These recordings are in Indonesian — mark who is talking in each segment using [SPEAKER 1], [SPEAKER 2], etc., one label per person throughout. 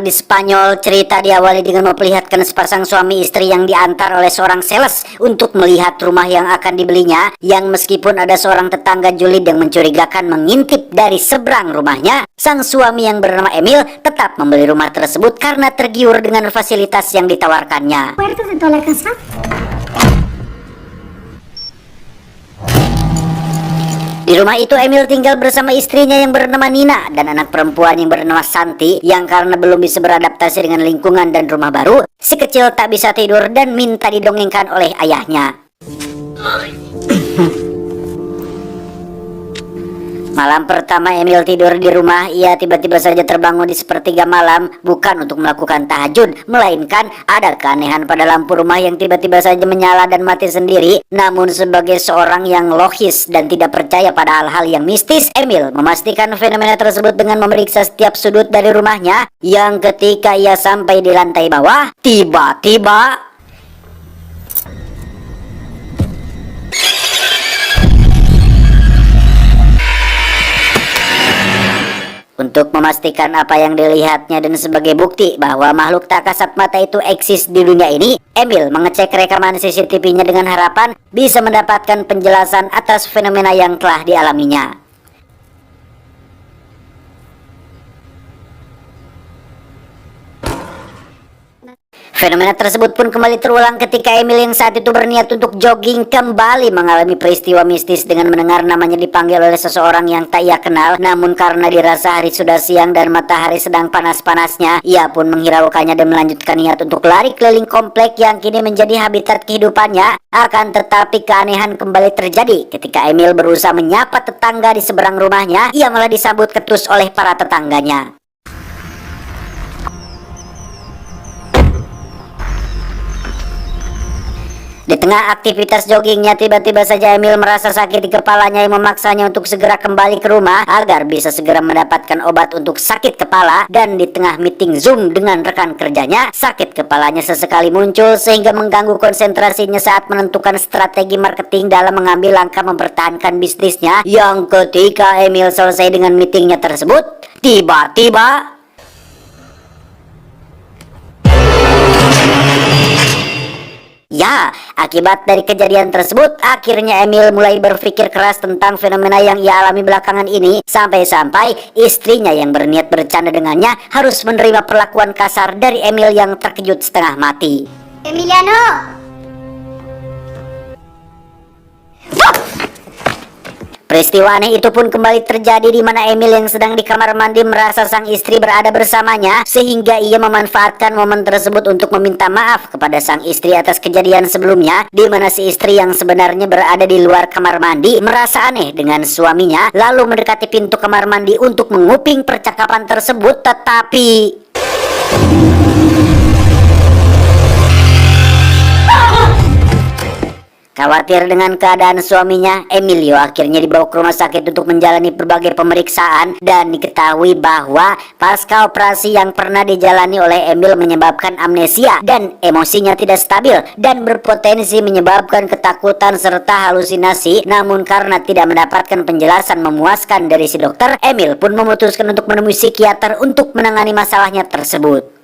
[SPEAKER 1] di Spanyol, cerita diawali dengan memperlihatkan sepasang suami istri yang diantar oleh seorang sales untuk melihat rumah yang akan dibelinya, yang meskipun ada seorang tetangga julid yang mencurigakan mengintip dari seberang rumahnya, sang suami yang bernama Emil tetap membeli rumah tersebut karena tergiur dengan fasilitas yang ditawarkannya.
[SPEAKER 2] Puertas de toda la casa.
[SPEAKER 1] Di rumah itu Emil tinggal bersama istrinya yang bernama Nina dan anak perempuan yang bernama Santi, yang karena belum bisa beradaptasi dengan lingkungan dan rumah baru, si kecil tak bisa tidur dan minta didongengkan oleh ayahnya. Malam pertama Emil tidur di rumah, ia tiba-tiba saja terbangun di sepertiga malam, bukan untuk melakukan tahajud, melainkan ada keanehan pada lampu rumah yang tiba-tiba saja menyala dan mati sendiri. Namun sebagai seorang yang logis dan tidak percaya pada hal-hal yang mistis, Emil memastikan fenomena tersebut dengan memeriksa setiap sudut dari rumahnya, yang ketika ia sampai di lantai bawah, tiba-tiba untuk memastikan apa yang dilihatnya dan sebagai bukti bahwa makhluk tak kasat mata itu eksis di dunia ini, Emil mengecek rekaman CCTV-nya dengan harapan bisa mendapatkan penjelasan atas fenomena yang telah dialaminya. Fenomena tersebut pun kembali terulang ketika Emil yang saat itu berniat untuk jogging kembali mengalami peristiwa mistis dengan mendengar namanya dipanggil oleh seseorang yang tak ia kenal. Namun karena dirasa hari sudah siang dan matahari sedang panas-panasnya, ia pun menghiraukannya dan melanjutkan niat untuk lari keliling komplek yang kini menjadi habitat kehidupannya. Akan tetapi keanehan kembali terjadi ketika Emil berusaha menyapa tetangga di seberang rumahnya, ia malah disambut ketus oleh para tetangganya. Di tengah aktivitas joggingnya, tiba-tiba saja Emil merasa sakit di kepalanya yang memaksanya untuk segera kembali ke rumah agar bisa segera mendapatkan obat untuk sakit kepala. Dan di tengah meeting Zoom dengan rekan kerjanya, sakit kepalanya sesekali muncul sehingga mengganggu konsentrasinya saat menentukan strategi marketing dalam mengambil langkah mempertahankan bisnisnya. Yang ketika Emil selesai dengan meetingnya tersebut, tiba-tiba ya, akibat dari kejadian tersebut, akhirnya Emil mulai berpikir keras tentang fenomena yang ia alami belakangan ini. Sampai-sampai istrinya yang berniat bercanda dengannya harus menerima perlakuan kasar dari Emil yang terkejut setengah mati.
[SPEAKER 2] Emiliano.
[SPEAKER 1] Peristiwa aneh itu pun kembali terjadi di mana Emil yang sedang di kamar mandi merasa sang istri berada bersamanya, sehingga ia memanfaatkan momen tersebut untuk meminta maaf kepada sang istri atas kejadian sebelumnya, di mana si istri yang sebenarnya berada di luar kamar mandi merasa aneh dengan suaminya, lalu mendekati pintu kamar mandi untuk menguping percakapan tersebut. Tetapi khawatir dengan keadaan suaminya, Emilio akhirnya dibawa ke rumah sakit untuk menjalani berbagai pemeriksaan, dan diketahui bahwa pasca operasi yang pernah dijalani oleh Emil menyebabkan amnesia dan emosinya tidak stabil dan berpotensi menyebabkan ketakutan serta halusinasi. Namun karena tidak mendapatkan penjelasan memuaskan dari si dokter, Emil pun memutuskan untuk menemui psikiater untuk menangani masalahnya tersebut.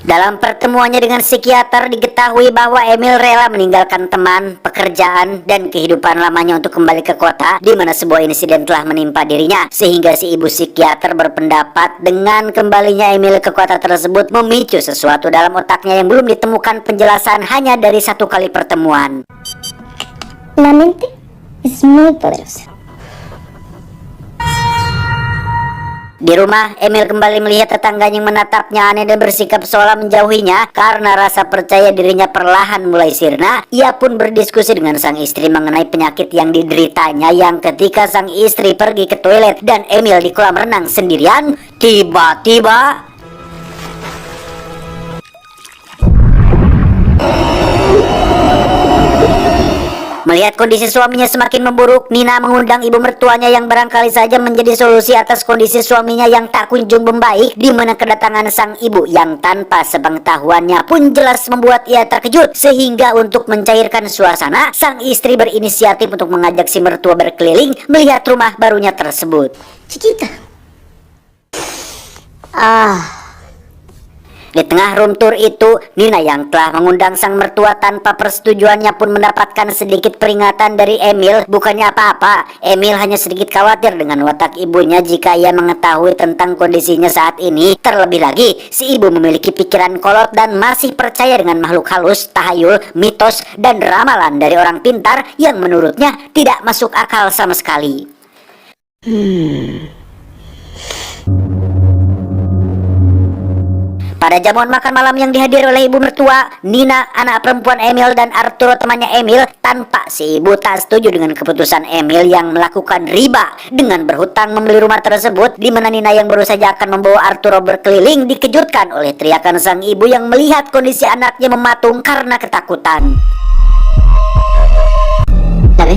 [SPEAKER 1] Dalam pertemuannya dengan psikiater, diketahui bahwa Emil rela meninggalkan teman, pekerjaan, dan kehidupan lamanya untuk kembali ke kota, di mana sebuah insiden telah menimpa dirinya, sehingga si ibu psikiater berpendapat dengan kembalinya Emil ke kota tersebut memicu sesuatu dalam otaknya yang belum ditemukan penjelasan hanya dari satu kali pertemuan.
[SPEAKER 2] La mente es muy poderosa.
[SPEAKER 1] Di rumah, Emil kembali melihat tetangganya yang menatapnya aneh dan bersikap seolah menjauhinya. Karena rasa percaya dirinya perlahan mulai sirna, ia pun berdiskusi dengan sang istri mengenai penyakit yang dideritanya. Yang ketika sang istri pergi ke toilet dan Emil di kolam renang sendirian, tiba-tiba Melihat kondisi suaminya semakin memburuk, Nina mengundang ibu mertuanya yang barangkali saja menjadi solusi atas kondisi suaminya yang tak kunjung membaik, di mana kedatangan sang ibu yang tanpa sepengetahuannya pun jelas membuat ia terkejut, sehingga untuk mencairkan suasana, sang istri berinisiatif untuk mengajak si mertua berkeliling melihat rumah barunya tersebut.
[SPEAKER 2] Chiquita.
[SPEAKER 1] Di tengah room tour itu, Nina yang telah mengundang sang mertua tanpa persetujuannya pun mendapatkan sedikit peringatan dari Emil. Bukannya apa-apa, Emil hanya sedikit khawatir dengan watak ibunya jika ia mengetahui tentang kondisinya saat ini. Terlebih lagi, si ibu memiliki pikiran kolot dan masih percaya dengan makhluk halus, tahayul, mitos, dan ramalan dari orang pintar yang menurutnya tidak masuk akal sama sekali. Pada jamuan makan malam yang dihadiri oleh ibu mertua, Nina, anak perempuan Emil, dan Arturo temannya Emil, tanpa si ibu tak setuju dengan keputusan Emil yang melakukan riba dengan berhutang membeli rumah tersebut, di mana Nina yang baru saja akan membawa Arturo berkeliling dikejutkan oleh teriakan sang ibu yang melihat kondisi anaknya mematung karena ketakutan.
[SPEAKER 2] ¿La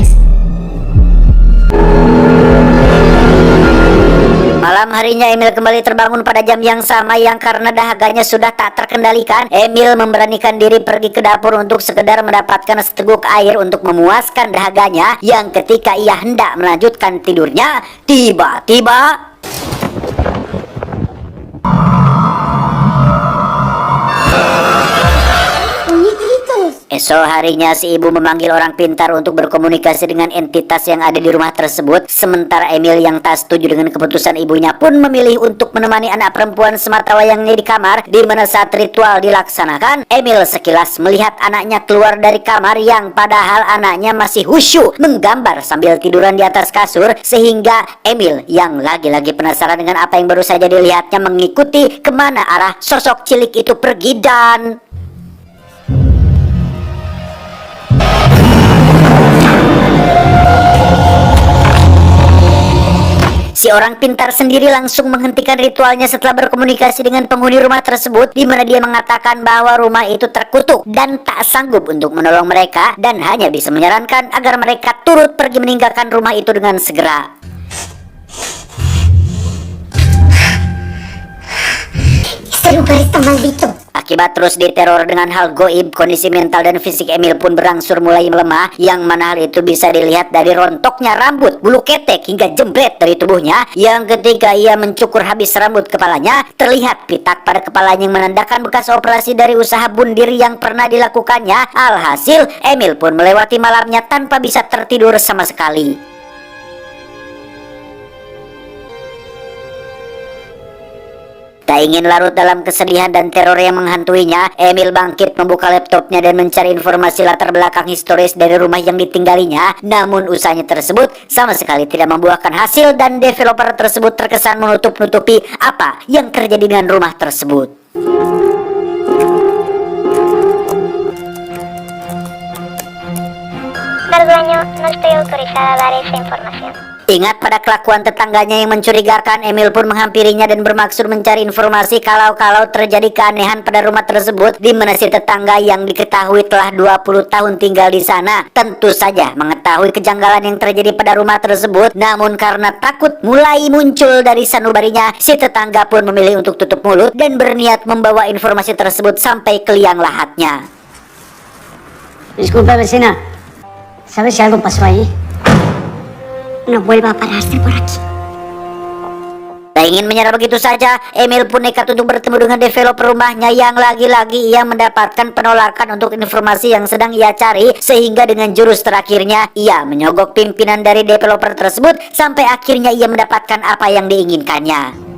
[SPEAKER 1] Malam harinya Emil kembali terbangun pada jam yang sama yang karena dahaganya sudah tak terkendalikan. Emil memberanikan diri pergi ke dapur untuk sekedar mendapatkan seteguk air untuk memuaskan dahaganya, yang ketika ia hendak melanjutkan tidurnya, tiba-tiba esok harinya si ibu memanggil orang pintar untuk berkomunikasi dengan entitas yang ada di rumah tersebut. Sementara Emil yang tak setuju dengan keputusan ibunya pun memilih untuk menemani anak perempuan sematawayangnya di kamar, di mana saat ritual dilaksanakan, Emil sekilas melihat anaknya keluar dari kamar yang padahal anaknya masih khusyuk menggambar sambil tiduran di atas kasur, sehingga Emil yang lagi-lagi penasaran dengan apa yang baru saja dilihatnya mengikuti kemana arah sosok cilik itu pergi dan si orang pintar sendiri langsung menghentikan ritualnya setelah berkomunikasi dengan penghuni rumah tersebut, di mana dia mengatakan bahwa rumah itu terkutuk dan tak sanggup untuk menolong mereka dan hanya bisa menyarankan agar mereka turut pergi meninggalkan rumah itu dengan segera.
[SPEAKER 2] Este lugar está maldito.
[SPEAKER 1] Akibat terus diteror dengan hal goib, kondisi mental dan fisik Emil pun berangsur mulai melemah, yang mana hal itu bisa dilihat dari rontoknya rambut, bulu ketek hingga jembret dari tubuhnya, yang ketika ia mencukur habis rambut kepalanya, terlihat pitak pada kepalanya yang menandakan bekas operasi dari usaha bunuh diri yang pernah dilakukannya. Alhasil, Emil pun melewati malamnya tanpa bisa tertidur sama sekali. Tak ingin larut dalam kesedihan dan teror yang menghantuinya, Emil bangkit membuka laptopnya dan mencari informasi latar belakang historis dari rumah yang ditinggalinya. Namun usahanya tersebut sama sekali tidak membuahkan hasil dan developer tersebut terkesan menutup-nutupi apa yang terjadi dengan rumah tersebut.
[SPEAKER 2] Dueño, no estoy autorizada a dar esa información.
[SPEAKER 1] Ingat pada kelakuan tetangganya yang mencurigakan, Emil pun menghampirinya dan bermaksud mencari informasi kalau terjadi keanehan pada rumah tersebut, di mana si tetangga yang diketahui telah 20 tahun tinggal di sana tentu saja mengetahui kejanggalan yang terjadi pada rumah tersebut. Namun karena takut mulai muncul dari sanubarinya, si tetangga pun memilih untuk tutup mulut dan berniat membawa informasi tersebut sampai ke liang lahatnya.
[SPEAKER 3] Disculpa, vecina. ¿Sabes si algo pasó ahí?
[SPEAKER 2] No vuelva a pararse por aquí.
[SPEAKER 1] Tak ingin menyerah begitu saja, Emil pun nekat untuk bertemu dengan developer rumahnya yang lagi-lagi ia mendapatkan penolakan untuk informasi yang sedang ia cari, sehingga dengan jurus terakhirnya ia menyogok pimpinan dari developer tersebut sampai akhirnya ia mendapatkan apa yang diinginkannya.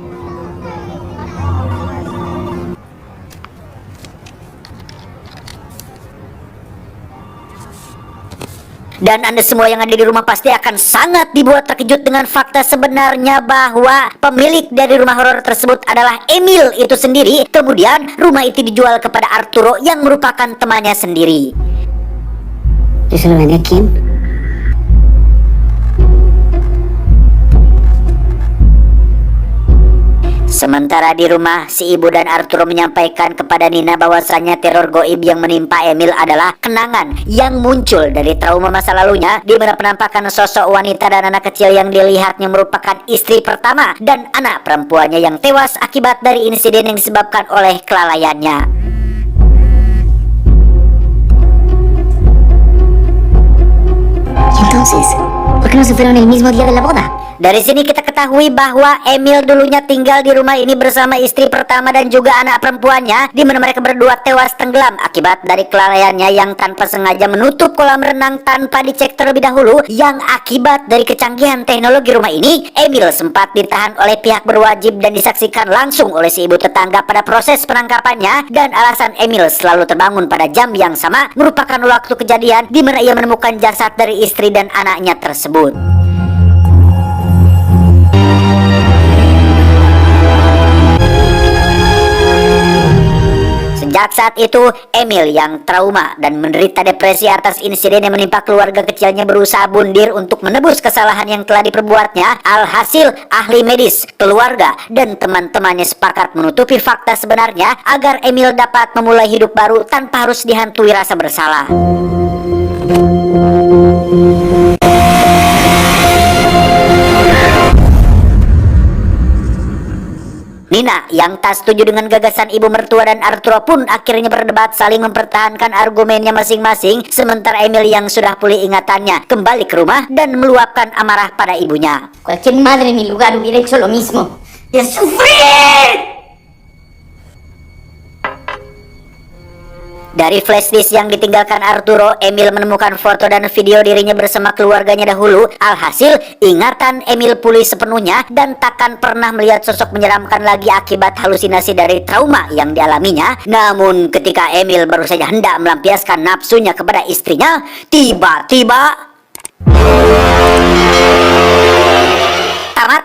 [SPEAKER 1] Dan Anda semua yang ada di rumah pasti akan sangat dibuat terkejut dengan fakta sebenarnya bahwa pemilik dari rumah horor tersebut adalah Emil itu sendiri. Kemudian rumah itu dijual kepada Arturo yang merupakan temannya sendiri.
[SPEAKER 3] ¿Yo se lo vendí a quién?
[SPEAKER 1] Sementara di rumah, si ibu dan Arturo menyampaikan kepada Nina bahwasannya teror goib yang menimpa Emil adalah kenangan yang muncul dari trauma masa lalunya, di mana penampakan sosok wanita dan anak kecil yang dilihatnya merupakan istri pertama dan anak perempuannya yang tewas akibat dari insiden yang disebabkan oleh kelalaiannya.
[SPEAKER 3] ¿Y entonces? ¿Por qué no se fueron el mismo día de la boda?
[SPEAKER 1] Dari sini kita ketahui bahwa Emil dulunya tinggal di rumah ini bersama istri pertama dan juga anak perempuannya, di mana mereka berdua tewas tenggelam akibat dari kelalaiannya yang tanpa sengaja menutup kolam renang tanpa dicek terlebih dahulu. Yang akibat dari kecanggihan teknologi rumah ini, Emil sempat ditahan oleh pihak berwajib dan disaksikan langsung oleh si ibu tetangga pada proses penangkapannya. Dan alasan Emil selalu terbangun pada jam yang sama merupakan waktu kejadian di mana ia menemukan jasad dari istri dan anaknya tersebut. Sejak saat itu, Emil yang trauma dan menderita depresi atas insiden yang menimpa keluarga kecilnya berusaha bundir untuk menebus kesalahan yang telah diperbuatnya. Alhasil, ahli medis, keluarga, dan teman-temannya sepakat menutupi fakta sebenarnya agar Emil dapat memulai hidup baru tanpa harus dihantui rasa bersalah. Nina yang tak setuju dengan gagasan ibu mertua dan Arturo pun akhirnya berdebat saling mempertahankan argumennya masing-masing. Sementara Emil yang sudah pulih ingatannya kembali ke rumah dan meluapkan amarah pada ibunya.
[SPEAKER 3] Cualquier madre en mi lugar hubiera hecho lo mismo. ¡Y a sufrir!
[SPEAKER 1] Dari flash disk yang ditinggalkan Arturo, Emil menemukan foto dan video dirinya bersama keluarganya dahulu. Alhasil, ingatan Emil pulih sepenuhnya dan takkan pernah melihat sosok menyeramkan lagi akibat halusinasi dari trauma yang dialaminya. Namun ketika Emil baru saja hendak melampiaskan nafsunya kepada istrinya, tiba-tiba tamat.